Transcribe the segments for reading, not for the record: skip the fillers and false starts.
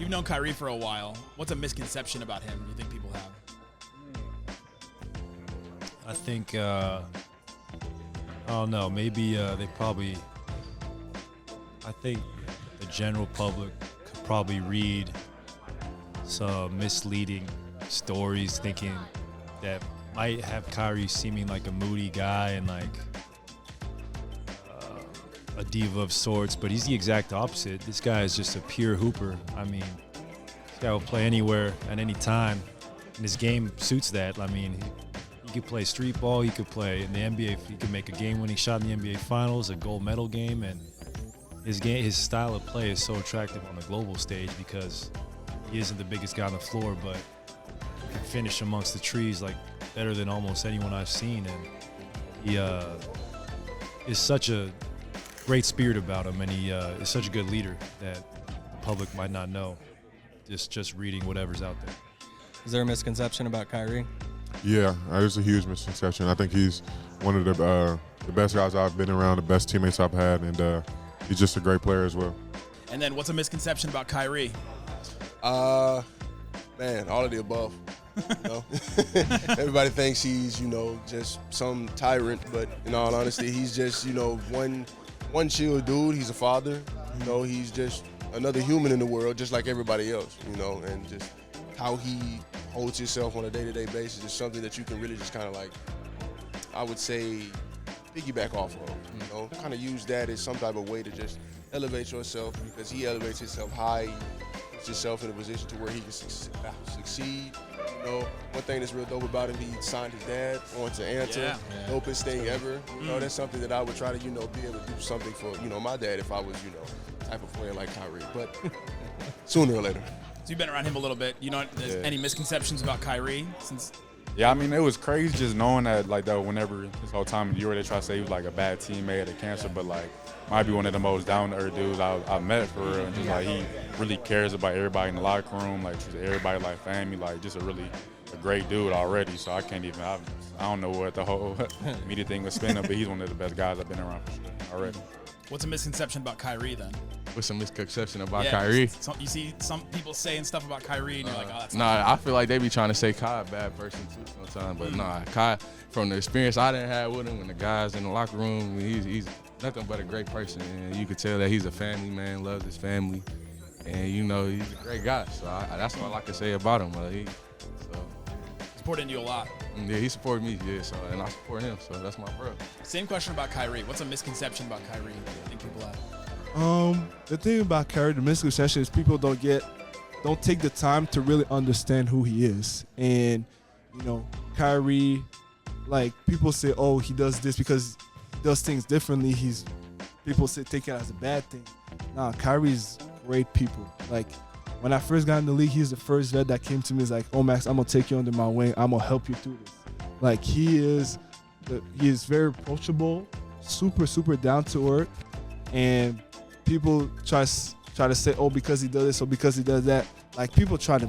You've known Kyrie for a while. What's a misconception about him you think people have? I think, I don't know, maybe they probably, I think the general public could probably read some misleading stories thinking that might have Kyrie seeming like a moody guy and like a diva of sorts, but he's the exact opposite. This guy is just a pure hooper. I mean, this guy will play anywhere at any time, and his game suits that. I mean, he could play street ball, he could play in the NBA, he could make a game-winning shot in the NBA Finals, a gold medal game, and his style of play is so attractive on the global stage because he isn't the biggest guy on the floor, but he can finish amongst the trees like better than almost anyone I've seen, and he is such a great spirit about him, and he is such a good leader that the public might not know, just reading whatever's out there. Is there a misconception about Kyrie? Yeah, there's a huge misconception. I think he's one of the best guys I've been around, the best teammates I've had, and he's just a great player as well. And then what's a misconception about Kyrie? Man, all of the above. You know? Everybody thinks he's, just some tyrant, but in all honesty, he's just, one chill dude. He's a father. He's just another human in the world, just like everybody else, and just how he holds himself on a day-to-day basis is something that you can really just kind of like, I would say, piggyback off of, kind of use that as some type of way to just elevate yourself, because he elevates himself high, he puts himself in a position to where he can succeed. One thing that's real dope about him, he signed his dad on to Anta, dopest thing ever. That's something that I would try to, be able to do something for, my dad if I was, type of player like Kyrie. But sooner or later. So you've been around him a little bit. There's any misconceptions about Kyrie since? Yeah, I mean, it was crazy just knowing that, whenever this whole time of the year they try to say he was like a bad teammate or cancer, but might be one of the most down-to-earth dudes I've met for real. And just he really cares about everybody in the locker room, treats everybody like family, just a great dude already. So I don't know what the whole media thing was spinning, but he's one of the best guys I've been around for sure already. What's a misconception about Kyrie then? What's a misconception about Kyrie? You see some people saying stuff about Kyrie, and you're like, oh, that's I feel like they be trying to say Kai a bad person too sometimes, but Kai, from the experience I didn't have with him and the guys in the locker room, he's nothing but a great person, and you could tell that he's a family man, loves his family, and he's a great guy. So that's all I can say about him. Supporting you a lot. Yeah, he supported me, and I support him, so that's my bro. Same question about Kyrie. What's a misconception about Kyrie you think people have? The thing about Kyrie, the misconception is people don't take the time to really understand who he is. And, Kyrie, people say, oh, he does this because he does things differently. People take it as a bad thing. Nah, Kyrie's great people. When I first got in the league, he's the first vet that came to me. He's like, oh, Max, I'm going to take you under my wing. I'm going to help you through this. He is very approachable, super, super down to earth. And people try to say, oh, because he does this or because he does that. People try to,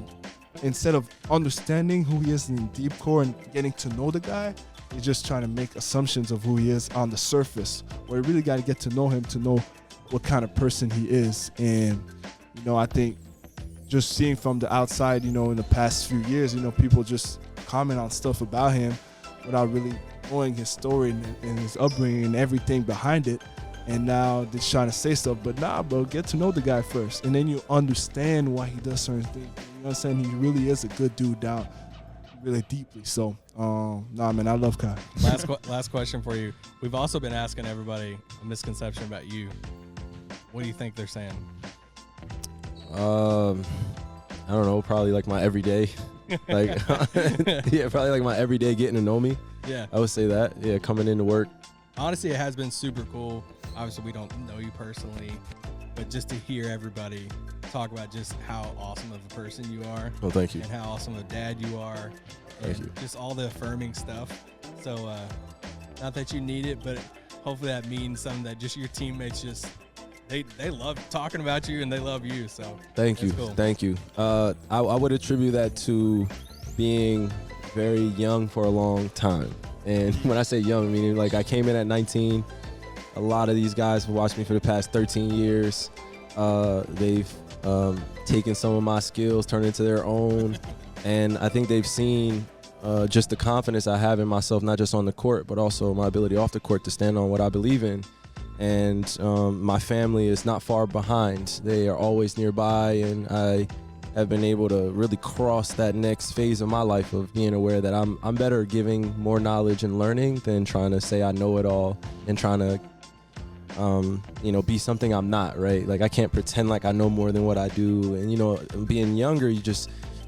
instead of understanding who he is in deep core and getting to know the guy, they're just trying to make assumptions of who he is on the surface. Where you really got to get to know him to know what kind of person he is. And, I think just seeing from the outside, in the past few years, people just comment on stuff about him without really knowing his story and his upbringing and everything behind it. And now they're trying to say stuff, but nah, bro, get to know the guy first. And then you understand why he does certain things. You understand he really is a good dude down really deeply. So, man, I love Kai. Last question for you. We've also been asking everybody a misconception about you. What do you think they're saying? I don't know, probably my everyday. Probably my everyday getting to know me. Yeah. I would say that. Yeah, coming into work. Honestly, it has been super cool. Obviously, we don't know you personally, but just to hear everybody talk about just how awesome of a person you are. Oh, thank you. And how awesome of a dad you are. Thank you. Just all the affirming stuff. So, not that you need it, but hopefully that means something that just your teammates they love talking about you and they love you. So thank you. Cool. Thank you. I would attribute that to being very young for a long time. And when I say young, meaning I came in at 19. A lot of these guys have watched me for the past 13 years. They've taken some of my skills, turned into their own. And I think they've seen just the confidence I have in myself, not just on the court, but also my ability off the court to stand on what I believe in. And my family is not far behind. They are always nearby, and I have been able to really cross that next phase of my life of being aware that I'm better giving more knowledge and learning than trying to say I know it all and trying to be something I'm not, right? Like, I can't pretend like I know more than what I do. And, being younger, you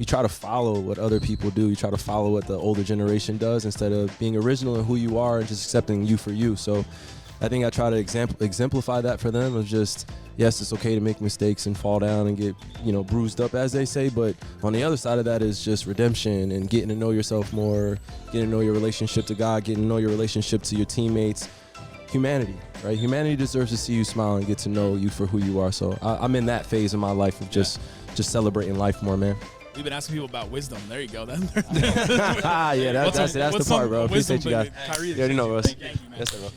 try to follow what other people do. You try to follow what the older generation does instead of being original in who you are and just accepting you for you. So I think I try to exemplify that for them of just, yes, it's okay to make mistakes and fall down and get, bruised up, as they say. But on the other side of that is just redemption and getting to know yourself more, getting to know your relationship to God, getting to know your relationship to your teammates. Humanity, right? Humanity deserves to see you smile and get to know you for who you are. So I'm in that phase of my life of just celebrating life more, man. We've been asking people about wisdom. There you go. Yeah, that's the part, bro. Appreciate you guys. Kyrie, you already know, Russ. Thank you, man. Yes, sir, bro.